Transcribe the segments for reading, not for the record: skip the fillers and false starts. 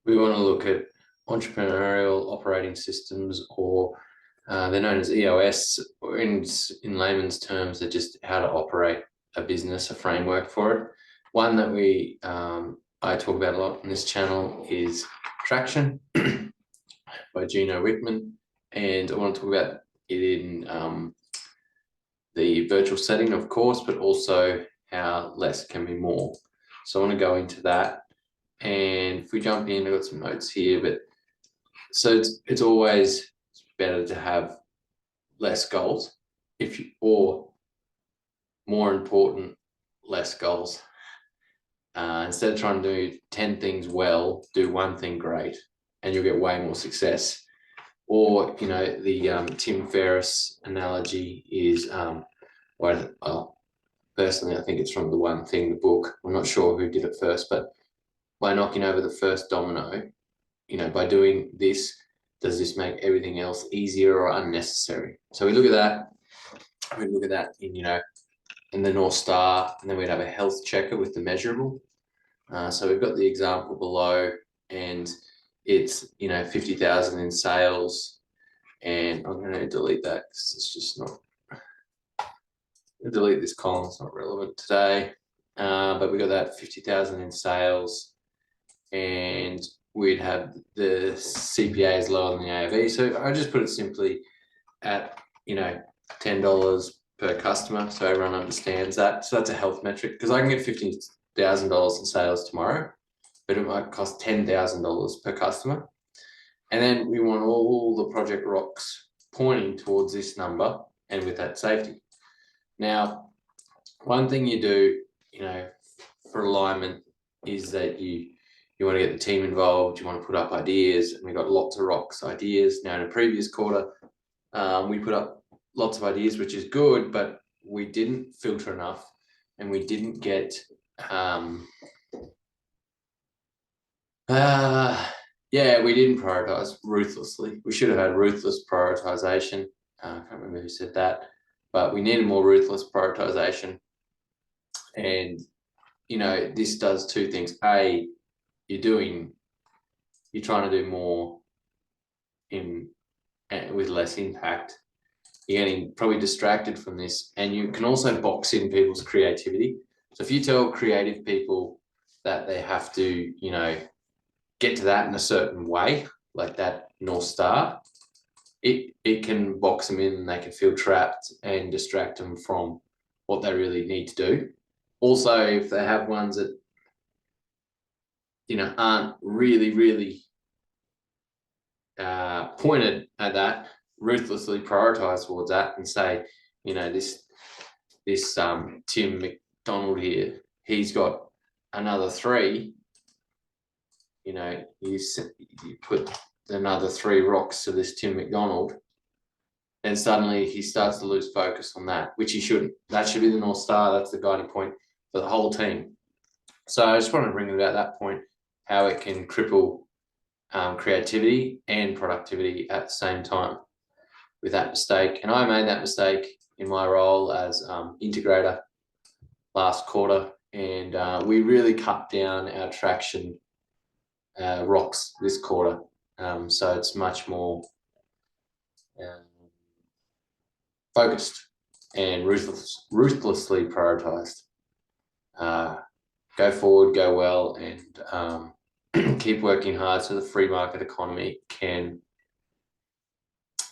we want to look at entrepreneurial operating systems, or they're known as EOS, or in layman's terms, they're just how to operate a business, a framework for it. One that I talk about a lot on this channel is Traction by Gino Wickman, and I want to talk about it in the virtual setting, of course, but also how less can be more. So I want to go into that. And if we jump in, I've got some notes here, but so it's always better to have less goals, or more important, less goals. Instead of trying to do 10 things well, do one thing great, and you'll get way more success. Or, the Tim Ferriss analogy is, personally, I think it's from The One Thing, the book. I'm not sure who did it first, but by knocking over the first domino, by doing this, does this make everything else easier or unnecessary? So we look at that. We look at that in the North Star, and then we'd have a health checker with the measurable. So we've got the example below, and it's 50,000 in sales, and I'm going to delete that because it's just not. Delete this column; it's not relevant today. But we got that 50,000 in sales, and we'd have the CPA is lower than the AOV. So I just put it simply at $10 per customer, so everyone understands that. So that's a health metric, because I can get $50,000 in sales tomorrow, but it might cost $10,000 per customer. And then we want all the project rocks pointing towards this number, and with that safety. Now, one thing you do, for alignment is that you want to get the team involved, you want to put up ideas, and we got lots of rocks ideas. Now, in a previous quarter, we put up lots of ideas, which is good, but we didn't filter enough, and we didn't get we didn't prioritize ruthlessly. We should have had ruthless prioritization. I can't remember who said that, but we needed more ruthless prioritization. And this does two things. A, you're trying to do more with less impact. You're getting probably distracted from this, and you can also box in people's creativity. So if you tell creative people that they have to, get to that in a certain way, like that North Star, it can box them in, and they can feel trapped and distract them from what they really need to do. Also, if they have ones that, aren't really pointed at that, ruthlessly prioritize towards that and say, this Tim McDonald here, he's got another 3. You put another 3 rocks to this Tim McDonald, and suddenly he starts to lose focus on that, which he shouldn't. That should be the North Star. That's the guiding point for the whole team. So I just wanted to bring about that point, how it can cripple creativity and productivity at the same time with that mistake. And I made that mistake in my role as integrator last quarter, and we really cut down our traction rocks this quarter. So it's much more focused and ruthlessly prioritized. Go forward, go well, and keep working hard so the free market economy can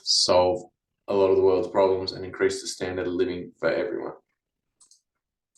solve a lot of the world's problems and increase the standard of living for everyone.